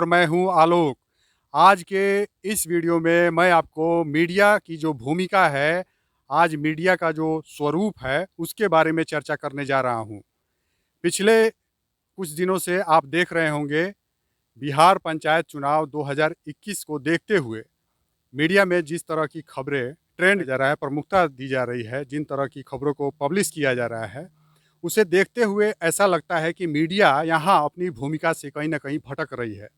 और मैं हूं आलोक। आज के इस वीडियो में मैं आपको मीडिया की जो भूमिका है, आज मीडिया का जो स्वरूप है, उसके बारे में चर्चा करने जा रहा हूं। पिछले कुछ दिनों से आप देख रहे होंगे, बिहार पंचायत चुनाव 2021 को देखते हुए मीडिया में जिस तरह की खबरें ट्रेंड जा रहा है, प्रमुखता दी जा रही है, जिन तरह की खबरों को पब्लिश किया जा रहा है, उसे देखते हुए ऐसा लगता है कि मीडिया यहाँ अपनी भूमिका से कहीं न कहीं भटक रही है।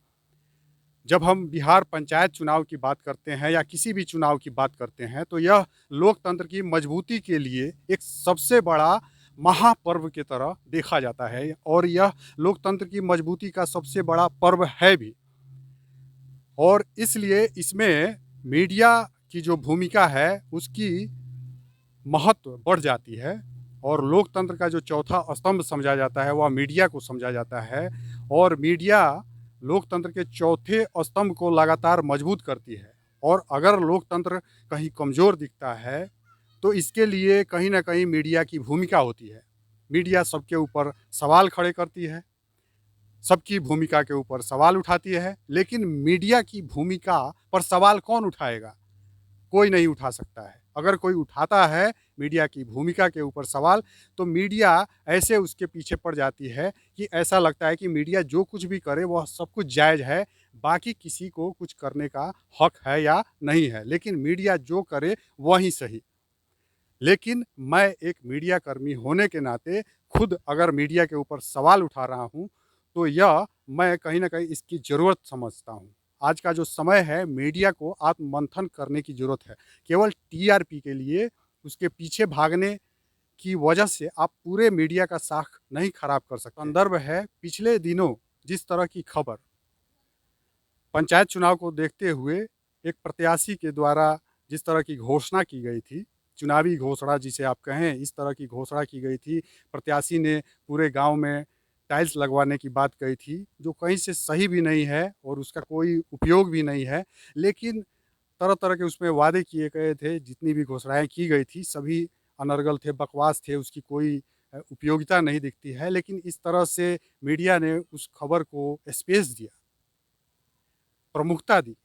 जब हम बिहार पंचायत चुनाव की बात करते हैं या किसी भी चुनाव की बात करते हैं, तो यह लोकतंत्र की मजबूती के लिए एक सबसे बड़ा महापर्व की तरह देखा जाता है और यह लोकतंत्र की मजबूती का सबसे बड़ा पर्व है भी। और इसलिए इसमें मीडिया की जो भूमिका है, उसकी महत्व बढ़ जाती है और लोकतंत्र का जो चौथा स्तंभ समझा जाता है, वह मीडिया को समझा जाता है और मीडिया लोकतंत्र के चौथे स्तंभ को लगातार मजबूत करती है। और अगर लोकतंत्र कहीं कमज़ोर दिखता है, तो इसके लिए कहीं न कहीं मीडिया की भूमिका होती है। मीडिया सबके ऊपर सवाल खड़े करती है, सबकी भूमिका के ऊपर सवाल उठाती है, लेकिन मीडिया की भूमिका पर सवाल कौन उठाएगा? कोई नहीं उठा सकता है। अगर कोई उठाता है मीडिया की भूमिका के ऊपर सवाल, तो मीडिया ऐसे उसके पीछे पड़ जाती है कि ऐसा लगता है कि मीडिया जो कुछ भी करे वह सब कुछ जायज़ है, बाकी किसी को कुछ करने का हक है या नहीं है, लेकिन मीडिया जो करे वही सही। लेकिन मैं एक मीडिया कर्मी होने के नाते खुद अगर मीडिया के ऊपर सवाल उठा रहा हूँ, तो यह मैं कहीं न कहीं इसकी ज़रूरत समझता हूँ। आज का जो समय है, मीडिया को आत्ममंथन करने की ज़रूरत है। केवल टीआरपी के लिए उसके पीछे भागने की वजह से आप पूरे मीडिया का साख नहीं खराब कर सकते। संदर्भ है पिछले दिनों जिस तरह की खबर पंचायत चुनाव को देखते हुए एक प्रत्याशी के द्वारा जिस तरह की घोषणा की गई थी, चुनावी घोषणा जिसे आप कहें, इस तरह की घोषणा की गई थी। प्रत्याशी ने पूरे गाँव में टाइल्स लगवाने की बात कही थी, जो कहीं से सही भी नहीं है और उसका कोई उपयोग भी नहीं है। लेकिन तरह-तरह के उसमें वादे किए गए थे, जितनी भी घोषणाएँ की गई थी, सभी अनर्गल थे, बकवास थे, उसकी कोई उपयोगिता नहीं दिखती है। लेकिन इस तरह से मीडिया ने उस खबर को स्पेस दिया, प्रमुखता दी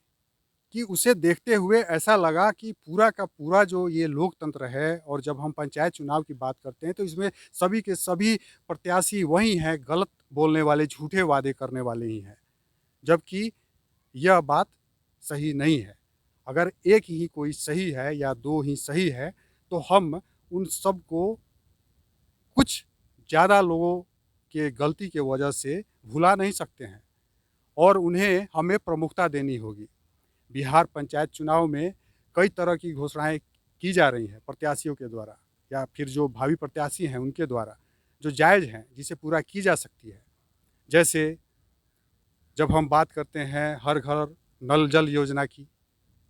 कि उसे देखते हुए ऐसा लगा कि पूरा का पूरा जो ये लोकतंत्र है और जब हम पंचायत चुनाव की बात करते हैं, तो इसमें सभी के सभी प्रत्याशी वही हैं, गलत बोलने वाले, झूठे वादे करने वाले ही हैं। जबकि यह बात सही नहीं है। अगर एक ही कोई सही है या 2 ही सही है, तो हम उन सब को कुछ ज़्यादा लोगों के गलती के वजह से भुला नहीं सकते हैं और उन्हें हमें प्रमुखता देनी होगी। बिहार पंचायत चुनाव में कई तरह की घोषणाएँ की जा रही हैं प्रत्याशियों के द्वारा या फिर जो भावी प्रत्याशी हैं उनके द्वारा, जो जायज़ हैं, जिसे पूरा की जा सकती है। जैसे जब हम बात करते हैं हर घर नल जल योजना की,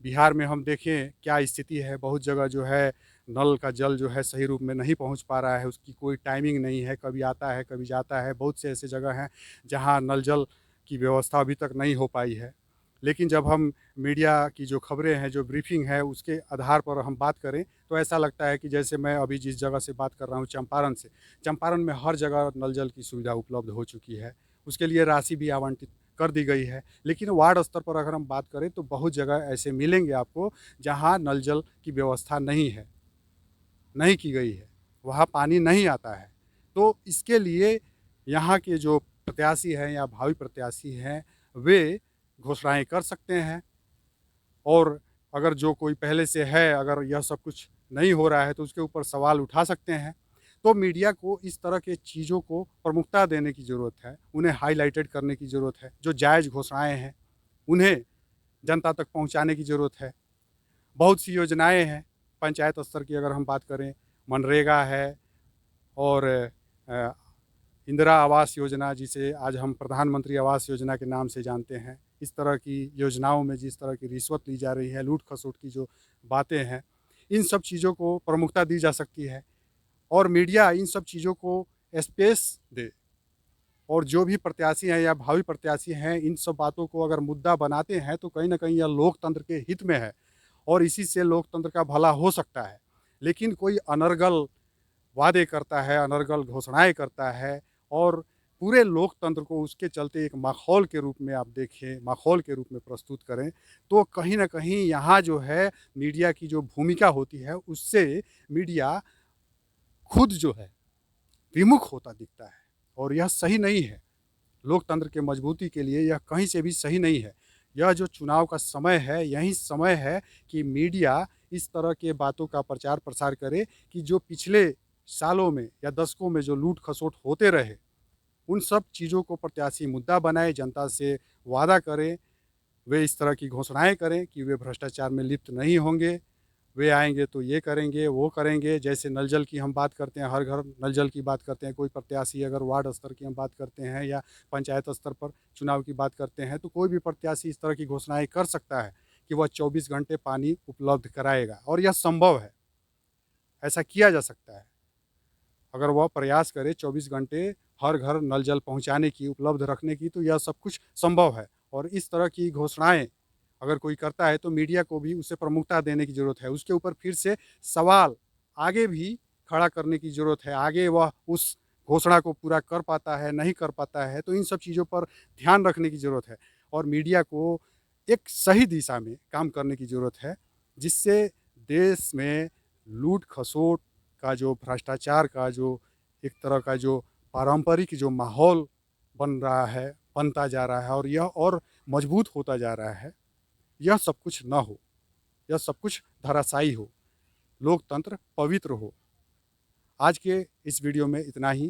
बिहार में हम देखें क्या स्थिति है, बहुत जगह जो है नल का जल जो है सही रूप में नहीं पहुंच पा रहा है, उसकी कोई टाइमिंग नहीं है, कभी आता है, कभी जाता है। बहुत से ऐसे जगह हैं जहां नल जल की व्यवस्था अभी तक नहीं हो पाई है। लेकिन जब हम मीडिया की जो खबरें हैं, जो ब्रीफिंग है, उसके आधार पर हम बात करें, तो ऐसा लगता है कि जैसे मैं अभी जिस जगह से बात कर रहा हूँ चंपारण से, चंपारण में हर जगह नल जल की सुविधा उपलब्ध हो चुकी है। उसके लिए राशि भी आवंटित कर दी गई है। लेकिन वार्ड स्तर पर अगर हम बात करें, तो बहुत जगह ऐसे मिलेंगे आपको, जहाँ नल जल की व्यवस्था नहीं है, नहीं की गई है, वहाँ पानी नहीं आता है। तो इसके लिए यहाँ के जो प्रत्याशी हैं या भावी प्रत्याशी हैं, वे घोषणाएँ कर सकते हैं और अगर जो कोई पहले से है, अगर यह सब कुछ नहीं हो रहा है, तो उसके ऊपर सवाल उठा सकते हैं। तो मीडिया को इस तरह के चीज़ों को प्रमुखता देने की ज़रूरत है, उन्हें हाइलाइटेड करने की ज़रूरत है। जो जायज़ घोषणाएँ हैं, उन्हें जनता तक पहुँचाने की ज़रूरत है। बहुत सी योजनाएँ हैं, पंचायत स्तर की अगर हम बात करें, मनरेगा है और अ, इंदिरा आवास योजना, जिसे आज हम प्रधानमंत्री आवास योजना के नाम से जानते हैं। इस तरह की योजनाओं में जिस तरह की रिश्वत ली जा रही है, लूट-खसोट की जो बातें हैं, इन सब चीज़ों को प्रमुखता दी जा सकती है और मीडिया इन सब चीज़ों को स्पेस दे और जो भी प्रत्याशी हैं या भावी प्रत्याशी हैं, इन सब बातों को अगर मुद्दा बनाते हैं, तो कहीं न कहीं यह लोकतंत्र के हित में है और इसी से लोकतंत्र का भला हो सकता है। लेकिन कोई अनर्गल वादे करता है, अनर्गल घोषणाएँ करता है और पूरे लोकतंत्र को उसके चलते एक माहौल के रूप में आप देखें, माहौल के रूप में प्रस्तुत करें, तो कहीं न कहीं यहाँ जो है मीडिया की जो भूमिका होती है, उससे मीडिया खुद जो है विमुख होता दिखता है और यह सही नहीं है। लोकतंत्र के मजबूती के लिए यह कहीं से भी सही नहीं है। यह जो चुनाव का समय है, यही समय है कि मीडिया इस तरह के बातों का प्रचार-प्रसार करे कि जो पिछले सालों में या दशकों में जो लूट-खसोट होते रहे, उन सब चीज़ों को प्रत्याशी मुद्दा बनाए, जनता से वादा करें, वे इस तरह की घोषणाएँ करें कि वे भ्रष्टाचार में लिप्त नहीं होंगे, वे आएँगे तो ये करेंगे, वो करेंगे। जैसे नल जल की हम बात करते हैं, हर घर नल जल की बात करते हैं, कोई प्रत्याशी अगर वार्ड स्तर की हम बात करते हैं या पंचायत स्तर पर चुनाव की बात करते हैं, तो कोई भी प्रत्याशी इस तरह की घोषणाएँ कर सकता है कि वह 24 घंटे पानी उपलब्ध कराएगा और यह संभव है, ऐसा किया जा सकता है। अगर वह प्रयास करे 24 घंटे हर घर नल जल पहुँचाने की, उपलब्ध रखने की, तो यह सब कुछ संभव है और इस तरह की घोषणाएँ अगर कोई करता है तो मीडिया को भी उसे प्रमुखता देने की ज़रूरत है। उसके ऊपर फिर से सवाल आगे भी खड़ा करने की ज़रूरत है। आगे वह उस घोषणा को पूरा कर पाता है, नहीं कर पाता है, तो इन सब चीज़ों पर ध्यान रखने की ज़रूरत है और मीडिया को एक सही दिशा में काम करने की ज़रूरत है, जिससे देश में लूट-खसोट का जो भ्रष्टाचार का जो एक तरह का जो पारंपरिक जो माहौल बन रहा है, बनता जा रहा है और यह और मजबूत होता जा रहा है, यह सब कुछ ना हो, यह सब कुछ धराशायी हो, लोकतंत्र पवित्र हो। आज के इस वीडियो में इतना ही।